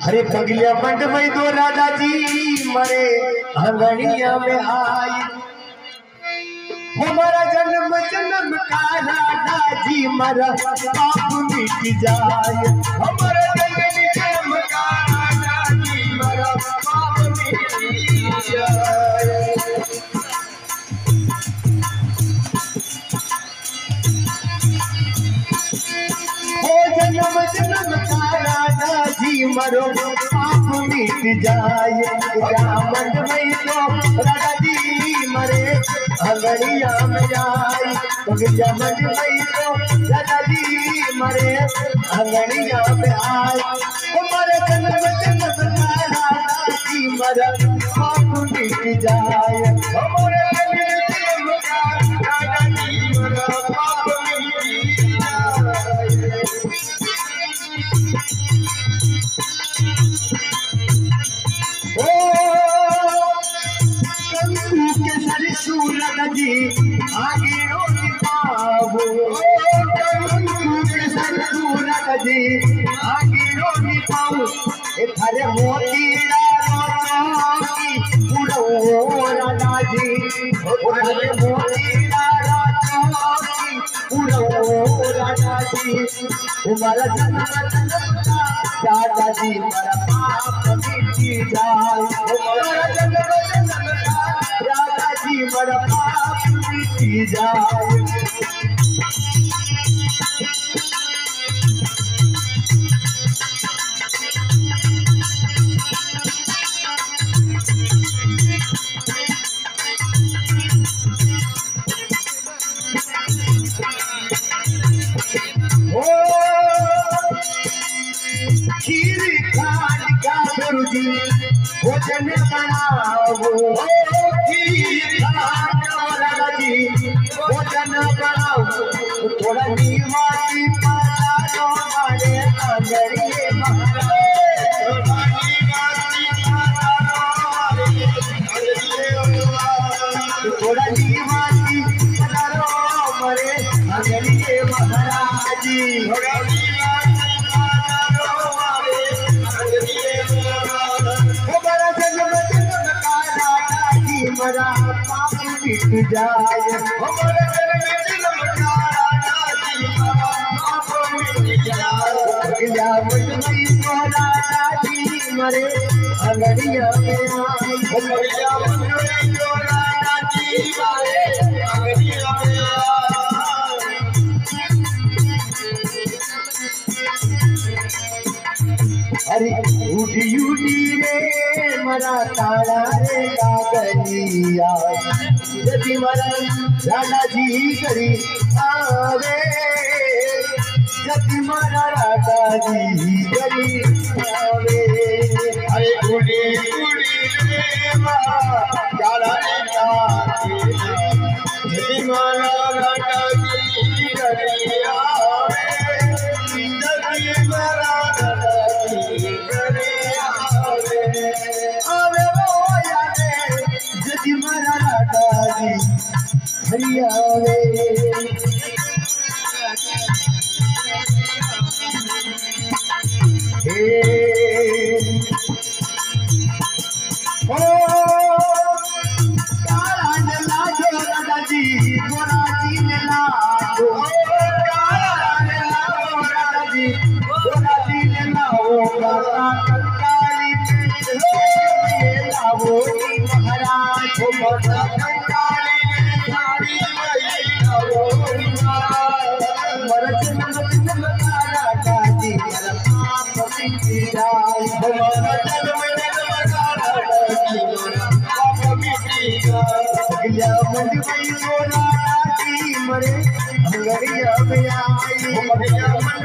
अरे पगलिया बंड में दो राजा जी मरे अंगनिया में आई हमारा जन्म जन्म का राजा जी मरा पाप मिट जाए हमारा जन्म का राजा जी मरा पाप मिट जाए जन्म जन्म का राजा जी मरो पाप मिट जाए मंड में तो राजा जी मरे अंगड़िया में आए मंड में तो राजा जी मरे अंगड़िया में आए हमारे जन्म जन्म का राजा जी मरा पाप मिट जाए हमारे जन्म का राजा जी मरा पाप मिट जाए सूरज जी आगे रोटी पाओ सूरज जी आगे रोटी पाओ थारे मोती उड़ो राजा जी थारे मोती उड़ो राजा जी हमारा दादा जी मेरा पाप मिट जाए हमारा जन्म राजा जी मेरा पाप मिट जाए खीर खान का गुरुजी भोजन बनाओ खीर खान वाला जी भोजन बनाओ थोड़ा नीवाती पाला लो हमारे अंगड़िए थोड़ा नीवाती पाला लो हमारे अंगड़िए महाराज जी मरा पाप मिट जाए हमारे जन्म का राजा जी मरा पाप मिट जाए राजा जी मरे अंगड़िया में आई राजा जी मरे अंगड़िया में अरे उड़ी उड़ी रे मरा तारा रे कागलिया यदि मरा राजा जी करी आवे यदि मरा राजा जी करी आवे अरे उड़ी उड़ी रे मरा तारा रे कागलिया यदि मरा राजा जी करी आवे यदि मरा हरियावे राजा जी गोरा जी ने लाओ राजा जी गोरा जी ने लाओ कंकाली लाओ महाराज कंकाली मरे अंगड़िया में आई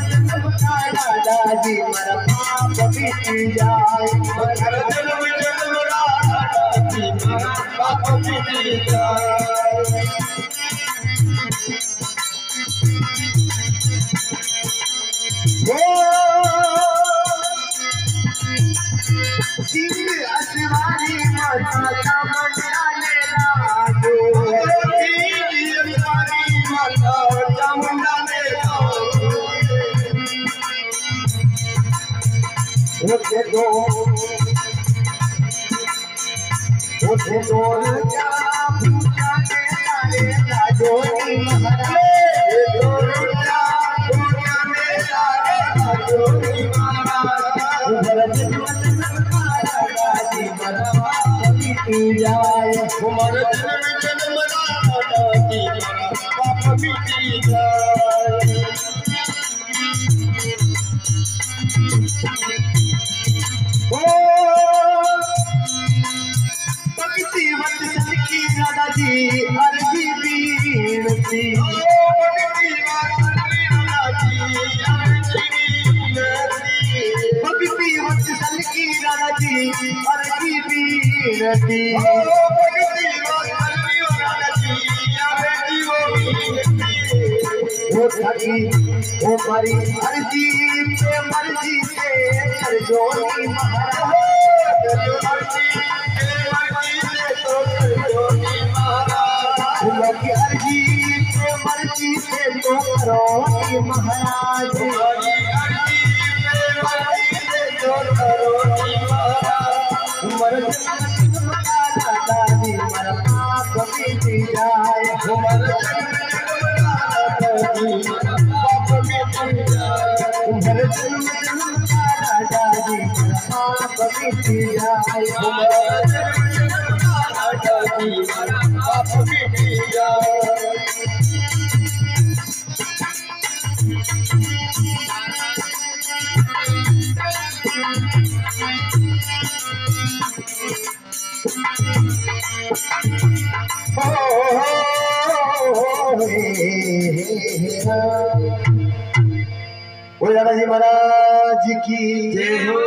राजा जी मेरा पाप मिट जाए पाप मिट जाए Oh उठे दो क्या पूजा के तारे लाजोनी महाराज क्या पूजा में तारे लाजोनी महाराज उमर जन्म राजा जी मरवा मिट जाए उमर जन्म राजा जी मरवा मिट जाए दादाजी अर्जी बीनती भक्ति वत्सल की दादाजी अर्जी बीनती वो थकी वो मरी अर्जी पे मर्जी से कर जोनी महाराज की अर्जी से मर्जी से तो करो महाराज उमर दादी मर पाप मिट जाए उमर उमर दादी मर पाप मिट जाए दादाजी महाराज की जय हो।